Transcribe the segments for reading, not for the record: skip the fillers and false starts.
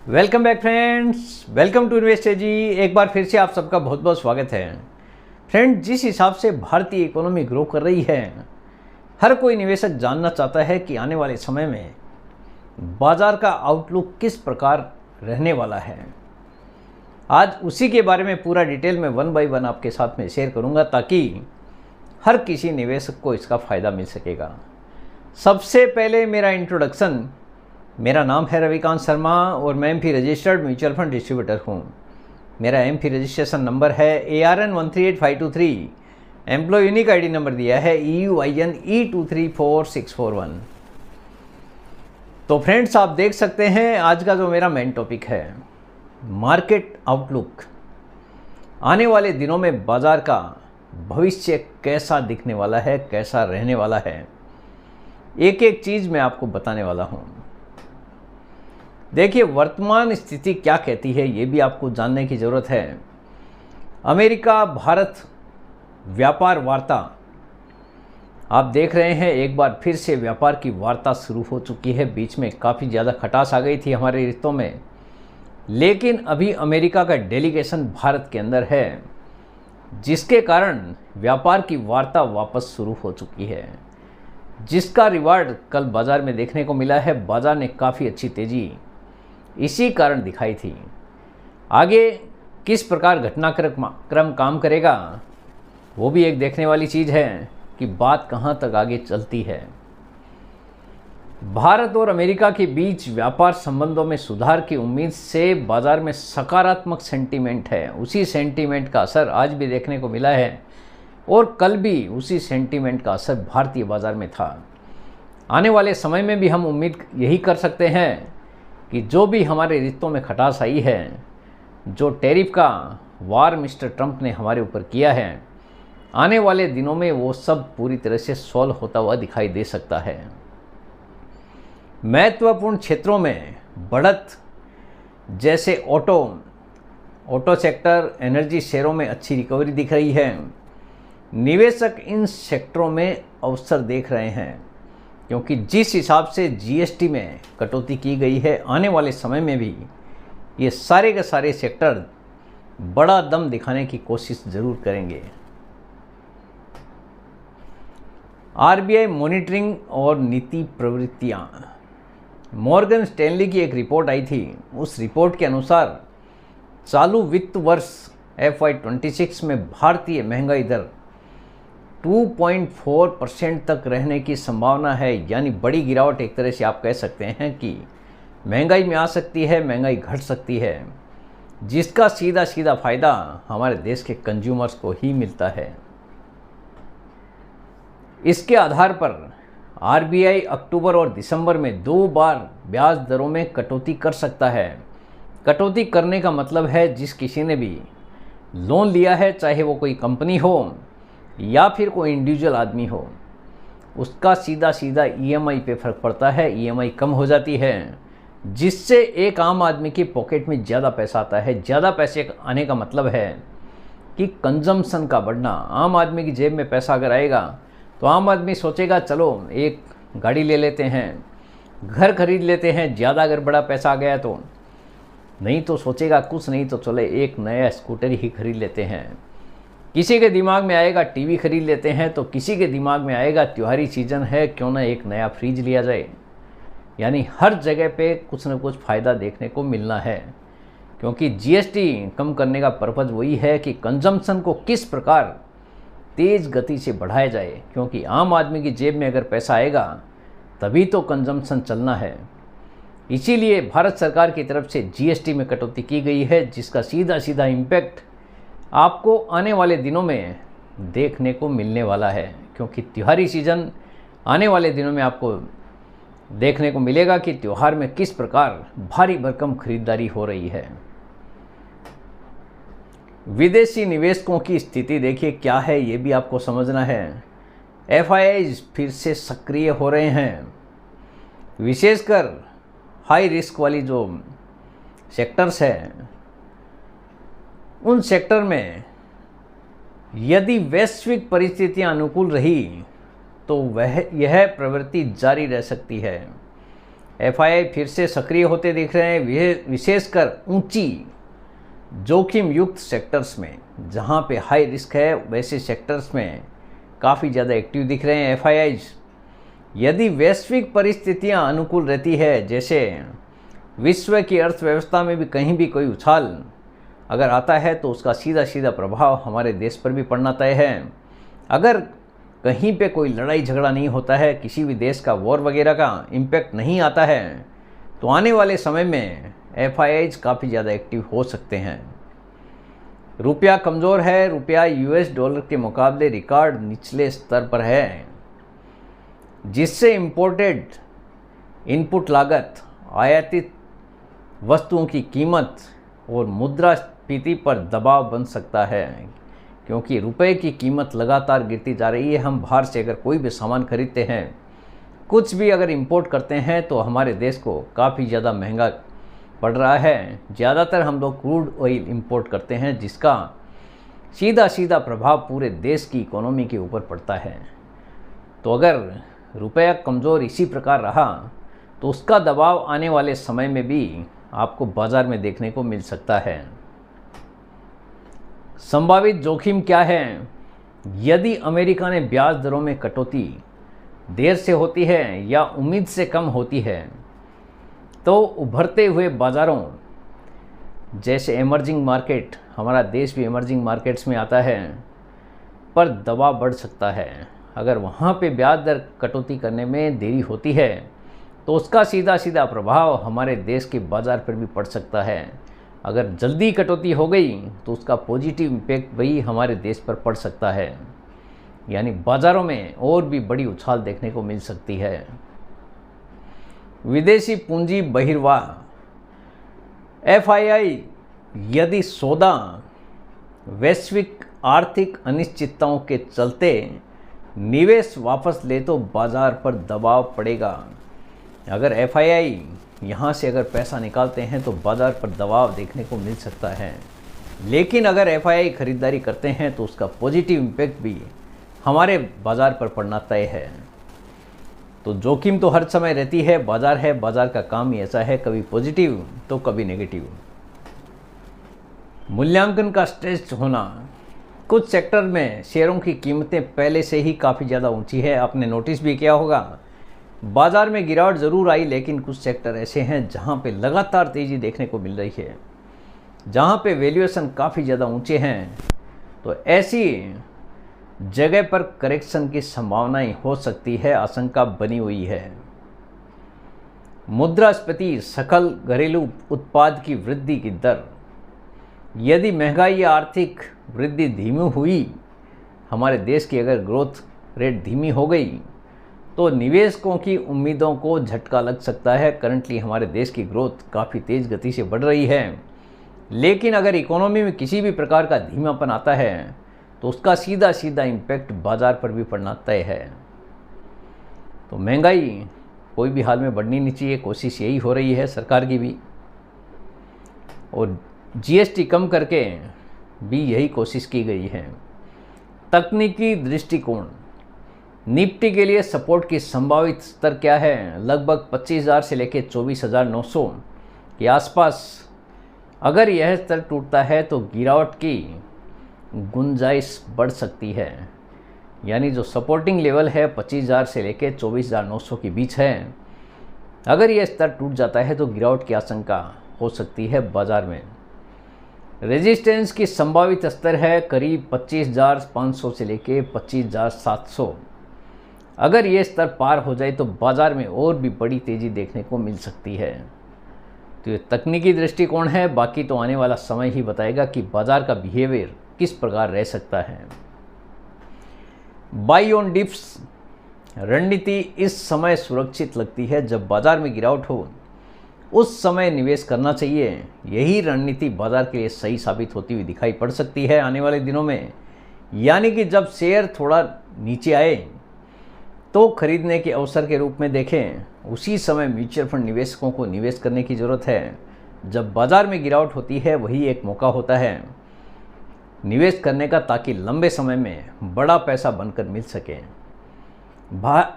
Welcome back friends, welcome to investor ji. एक बार फिर से आप सबका बहुत बहुत स्वागत है। फ्रेंड, जिस हिसाब से भारतीय इकोनॉमी ग्रो कर रही है, हर कोई निवेशक जानना चाहता है कि आने वाले समय में बाजार का आउटलुक किस प्रकार रहने वाला है। आज उसी के बारे में पूरा डिटेल में वन बाय वन आपके साथ में शेयर करूंगा ताकि हर किसी निवेशक को इसका फ़ायदा मिल सकेगा। सबसे पहले मेरा इंट्रोडक्शन। मेरा नाम है रविकांत शर्मा और मैं AMFI registered mutual fund distributor हूँ। मेरा एमपी रजिस्ट्रेशन नंबर है ARN 138523। Employee unique ID number दिया है EUIN E234641। तो फ्रेंड्स, आप देख सकते हैं आज का जो मेरा मेन टॉपिक है, मार्केट आउटलुक। आने वाले दिनों में बाजार का भविष्य कैसा दिखने वाला है, कैसा रहने वाला है, एक एक चीज़ मैं आपको बताने वाला हूँ। देखिए, वर्तमान स्थिति क्या कहती है ये भी आपको जानने की ज़रूरत है। अमेरिका भारत व्यापार वार्ता, आप देख रहे हैं एक बार फिर से व्यापार की वार्ता शुरू हो चुकी है। बीच में काफ़ी ज़्यादा खटास आ गई थी हमारे रिश्तों में, लेकिन अभी अमेरिका का डेलीगेशन भारत के अंदर है, जिसके कारण व्यापार की वार्ता वापस शुरू हो चुकी है, जिसका रिवार्ड कल बाज़ार में देखने को मिला है। बाज़ार ने काफ़ी अच्छी तेज़ी इसी कारण दिखाई थी। आगे किस प्रकार घटनाक्रम काम करेगा वो भी एक देखने वाली चीज़ है कि बात कहाँ तक आगे चलती है। भारत और अमेरिका के बीच व्यापार संबंधों में सुधार की उम्मीद से बाज़ार में सकारात्मक सेंटीमेंट है। उसी सेंटीमेंट का असर आज भी देखने को मिला है और कल भी उसी सेंटीमेंट का असर भारतीय बाज़ार में था। आने वाले समय में भी हम उम्मीद यही कर सकते हैं कि जो भी हमारे रिश्तों में खटास आई है, जो टैरिफ का वार मिस्टर ट्रंप ने हमारे ऊपर किया है, आने वाले दिनों में वो सब पूरी तरह से सॉल्व होता हुआ दिखाई दे सकता है। महत्वपूर्ण क्षेत्रों में बढ़त जैसे ऑटो सेक्टर, एनर्जी शेयरों में अच्छी रिकवरी दिख रही है। निवेशक इन सेक्टरों में अवसर देख रहे हैं, क्योंकि जिस हिसाब से GST में कटौती की गई है, आने वाले समय में भी ये सारे के सारे सेक्टर बड़ा दम दिखाने की कोशिश ज़रूर करेंगे। RBI मॉनिटरिंग और नीति प्रवृत्तियाँ। मॉर्गन स्टैनली की एक रिपोर्ट आई थी। उस रिपोर्ट के अनुसार चालू वित्त वर्ष FY26 में भारतीय महंगाई दर 2.4% तक रहने की संभावना है। यानी बड़ी गिरावट एक तरह से आप कह सकते हैं कि महंगाई में आ सकती है, महंगाई घट सकती है, जिसका सीधा सीधा फ़ायदा हमारे देश के कंज्यूमर्स को ही मिलता है। इसके आधार पर RBI अक्टूबर और दिसंबर में 2 बार ब्याज दरों में कटौती कर सकता है। कटौती करने का मतलब है जिस किसी ने भी लोन लिया है, चाहे वो कोई कंपनी हो या फिर कोई इंडिविजुअल आदमी हो, उसका सीधा सीधा EMI पे फ़र्क पड़ता है। EMI कम हो जाती है, जिससे एक आम आदमी की पॉकेट में ज़्यादा पैसा आता है। ज़्यादा पैसे आने का मतलब है कि कंजम्पशन का बढ़ना। आम आदमी की जेब में पैसा अगर आएगा तो आम आदमी सोचेगा चलो एक गाड़ी ले लेते हैं, घर खरीद लेते हैं। ज़्यादा अगर बड़ा पैसा आ गया तो नहीं तो सोचेगा कुछ नहीं तो चले एक नया स्कूटर ही खरीद लेते हैं। किसी के दिमाग में आएगा टीवी खरीद लेते हैं, तो किसी के दिमाग में आएगा त्योहारी सीजन है, क्यों ना एक नया फ्रिज लिया जाए। यानी हर जगह पे कुछ न कुछ फ़ायदा देखने को मिलना है, क्योंकि GST कम करने का पर्पज़ वही है कि कंजम्पशन को किस प्रकार तेज़ गति से बढ़ाया जाए, क्योंकि आम आदमी की जेब में अगर पैसा आएगा तभी तो कंजम्पशन चलना है। इसीलिए भारत सरकार की तरफ से GST में कटौती की गई है, जिसका सीधा सीधा इम्पैक्ट आपको आने वाले दिनों में देखने को मिलने वाला है। क्योंकि त्योहारी सीज़न आने वाले दिनों में आपको देखने को मिलेगा कि त्यौहार में किस प्रकार भारी भरकम खरीदारी हो रही है। विदेशी निवेशकों की स्थिति देखिए क्या है, ये भी आपको समझना है। FIIs फिर से सक्रिय हो रहे हैं, विशेषकर हाई रिस्क वाली जो सेक्टर्स हैं, उन सेक्टर में यदि वैश्विक परिस्थितियां अनुकूल रही तो यह प्रवृत्ति जारी रह सकती है। एफआईआई फिर से सक्रिय होते दिख रहे हैं, विशेषकर ऊंची जोखिम युक्त सेक्टर्स में। जहां पे हाई रिस्क है वैसे सेक्टर्स में काफ़ी ज़्यादा एक्टिव दिख रहे हैं एफआईआईज। यदि वैश्विक परिस्थितियां अनुकूल रहती है, जैसे विश्व की अर्थव्यवस्था में भी कहीं भी कोई उछाल अगर आता है तो उसका सीधा सीधा प्रभाव हमारे देश पर भी पड़ना तय है। अगर कहीं पे कोई लड़ाई झगड़ा नहीं होता है, किसी भी देश का वॉर वगैरह का इम्पैक्ट नहीं आता है, तो आने वाले समय में एफआईआईज काफ़ी ज़्यादा एक्टिव हो सकते हैं। रुपया कमज़ोर है, रुपया यूएस डॉलर के मुकाबले रिकॉर्ड निचले स्तर पर है, जिससे इम्पोर्टेड इनपुट लागत, आयातित वस्तुओं की कीमत और मुद्रास्फीति पर दबाव बन सकता है, क्योंकि रुपए की कीमत लगातार गिरती जा रही है। हम बाहर से अगर कोई भी सामान खरीदते हैं, कुछ भी अगर इंपोर्ट करते हैं, तो हमारे देश को काफ़ी ज़्यादा महंगा पड़ रहा है। ज़्यादातर हम लोग क्रूड ऑयल इंपोर्ट करते हैं, जिसका सीधा सीधा प्रभाव पूरे देश की इकोनॉमी के ऊपर पड़ता है। तो अगर रुपया कमज़ोर इसी प्रकार रहा तो उसका दबाव आने वाले समय में भी आपको बाज़ार में देखने को मिल सकता है। संभावित जोखिम क्या है? यदि अमेरिका ने ब्याज दरों में कटौती देर से होती है या उम्मीद से कम होती है, तो उभरते हुए बाज़ारों जैसे इमर्जिंग मार्केट, हमारा देश भी इमर्जिंग मार्केट्स में आता है, पर दबाव बढ़ सकता है। अगर वहाँ पे ब्याज दर कटौती करने में देरी होती है तो उसका सीधा सीधा प्रभाव हमारे देश के बाज़ार पर भी पड़ सकता है। अगर जल्दी कटौती हो गई तो उसका पॉजिटिव इम्पैक्ट भी हमारे देश पर पड़ सकता है, यानी बाज़ारों में और भी बड़ी उछाल देखने को मिल सकती है। विदेशी पूंजी बहिर्वाह, एफआईआई यदि सौदा वैश्विक आर्थिक अनिश्चितताओं के चलते निवेश वापस ले तो बाज़ार पर दबाव पड़ेगा। अगर एफआईआई यहाँ से अगर पैसा निकालते हैं तो बाज़ार पर दबाव देखने को मिल सकता है, लेकिन अगर एफआईआई खरीदारी करते हैं तो उसका पॉजिटिव इम्पैक्ट भी हमारे बाज़ार पर पड़ना तय है। तो जोखिम तो हर समय रहती है, बाज़ार है, बाज़ार का काम ही ऐसा है, कभी पॉजिटिव तो कभी नेगेटिव। मूल्यांकन का स्ट्रेस होना, कुछ सेक्टर में शेयरों की कीमतें पहले से ही काफ़ी ज़्यादा ऊंची है। आपने नोटिस भी किया होगा, बाज़ार में गिरावट ज़रूर आई, लेकिन कुछ सेक्टर ऐसे हैं जहां पे लगातार तेज़ी देखने को मिल रही है, जहां पे वैल्यूएशन काफ़ी ज़्यादा ऊंचे हैं। तो ऐसी जगह पर करेक्शन की संभावनाएं हो सकती है, आशंका बनी हुई है। मुद्रास्फीति, सकल घरेलू उत्पाद की वृद्धि की दर, यदि महंगाई या आर्थिक वृद्धि धीमी हुई, हमारे देश की अगर ग्रोथ रेट धीमी हो गई, तो निवेशकों की उम्मीदों को झटका लग सकता है। करंटली हमारे देश की ग्रोथ काफ़ी तेज़ गति से बढ़ रही है, लेकिन अगर इकोनॉमी में किसी भी प्रकार का धीमापन आता है तो उसका सीधा सीधा इम्पैक्ट बाज़ार पर भी पड़ना तय है। तो महंगाई कोई भी हाल में बढ़नी नहीं चाहिए, कोशिश यही हो रही है सरकार की भी, और जीएसटी कम करके भी यही कोशिश की गई है। तकनीकी दृष्टिकोण, निफ्टी के लिए सपोर्ट की संभावित स्तर क्या है? लगभग 25,000 से लेकर 24,900 के आसपास। अगर यह स्तर टूटता है तो गिरावट की गुंजाइश बढ़ सकती है, यानी जो सपोर्टिंग लेवल है 25,000 से लेकर 24,900 के बीच है। अगर यह स्तर टूट जाता है तो गिरावट की आशंका हो सकती है बाज़ार में। रेजिस्टेंस की संभावित स्तर है करीब 25,500 से लेकर 25,700। अगर ये स्तर पार हो जाए तो बाज़ार में और भी बड़ी तेज़ी देखने को मिल सकती है। तो ये तकनीकी दृष्टिकोण है, बाकी तो आने वाला समय ही बताएगा कि बाज़ार का बिहेवियर किस प्रकार रह सकता है। बाई ऑन डिप्स रणनीति इस समय सुरक्षित लगती है। जब बाज़ार में गिरावट हो उस समय निवेश करना चाहिए। यही रणनीति बाज़ार के लिए सही साबित होती हुई दिखाई पड़ सकती है आने वाले दिनों में, यानी कि जब शेयर थोड़ा नीचे आए तो खरीदने के अवसर के रूप में देखें। उसी समय म्यूचुअल फंड निवेशकों को निवेश करने की ज़रूरत है। जब बाज़ार में गिरावट होती है वही एक मौका होता है निवेश करने का, ताकि लंबे समय में बड़ा पैसा बनकर मिल सके।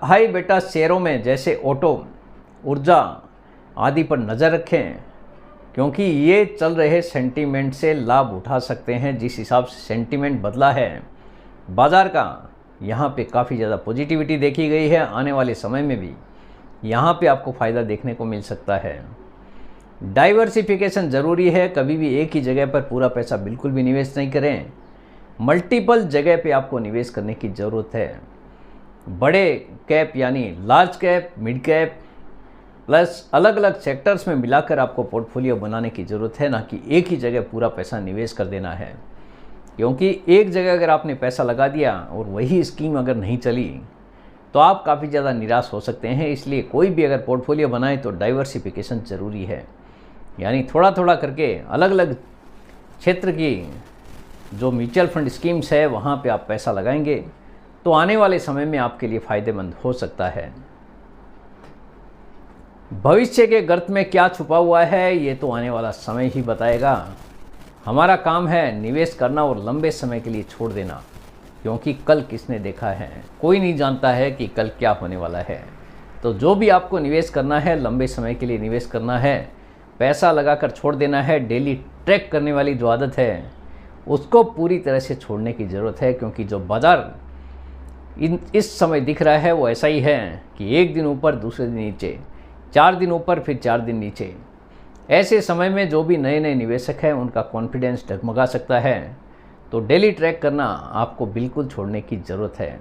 हाई बेटा शेयरों में जैसे ऑटो, ऊर्जा, आदि पर नज़र रखें, क्योंकि ये चल रहे सेंटीमेंट से लाभ उठा सकते हैं। जिस हिसाब से सेंटीमेंट बदला है बाज़ार का, यहाँ पे काफ़ी ज़्यादा पॉजिटिविटी देखी गई है। आने वाले समय में भी यहाँ पे आपको फ़ायदा देखने को मिल सकता है। डाइवर्सिफिकेशन ज़रूरी है, कभी भी एक ही जगह पर पूरा पैसा बिल्कुल भी निवेश नहीं करें। मल्टीपल जगह पे आपको निवेश करने की ज़रूरत है। बड़े कैप यानी large cap, mid cap plus अलग अलग सेक्टर्स में मिलाकर आपको पोर्टफोलियो बनाने की ज़रूरत है, ना कि एक ही जगह पूरा पैसा निवेश कर देना है। क्योंकि एक जगह अगर आपने पैसा लगा दिया और वही स्कीम अगर नहीं चली तो आप काफ़ी ज़्यादा निराश हो सकते हैं। इसलिए कोई भी अगर पोर्टफोलियो बनाए तो डाइवर्सिफिकेशन ज़रूरी है, यानी थोड़ा थोड़ा करके अलग अलग क्षेत्र की जो म्यूचुअल फंड स्कीम्स है वहाँ पे आप पैसा लगाएंगे तो आने वाले समय में आपके लिए फ़ायदेमंद हो सकता है। भविष्य के गर्त में क्या छुपा हुआ है ये तो आने वाला समय ही बताएगा। हमारा काम है निवेश करना और लंबे समय के लिए छोड़ देना, क्योंकि कल किसने देखा है, कोई नहीं जानता है कि कल क्या होने वाला है। तो जो भी आपको निवेश करना है लंबे समय के लिए निवेश करना है, पैसा लगाकर छोड़ देना है। डेली ट्रैक करने वाली जो आदत है उसको पूरी तरह से छोड़ने की ज़रूरत है, क्योंकि जो बाज़ार इस समय दिख रहा है वो ऐसा ही है कि एक दिन ऊपर दूसरे दिन नीचे, 4 दिन ऊपर फिर 4 दिन नीचे। ऐसे समय में जो भी नए नए निवेशक हैं उनका कॉन्फिडेंस डगमगा सकता है। तो डेली ट्रैक करना आपको बिल्कुल छोड़ने की ज़रूरत है।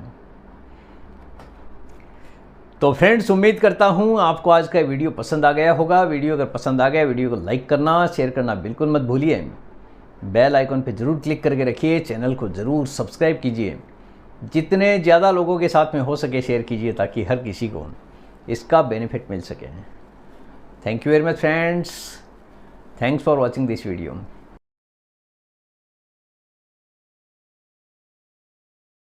तो फ्रेंड्स, उम्मीद करता हूँ आपको आज का वीडियो पसंद आ गया होगा। वीडियो अगर पसंद आ गया, वीडियो को लाइक करना, शेयर करना बिल्कुल मत भूलिए। बेल आइकन पे ज़रूर क्लिक करके रखिए, चैनल को ज़रूर सब्सक्राइब कीजिए। जितने ज़्यादा लोगों के साथ में हो सके शेयर कीजिए, ताकि हर किसी को इसका बेनिफिट मिल सके। Thank you very much friends, thanks for watching this video.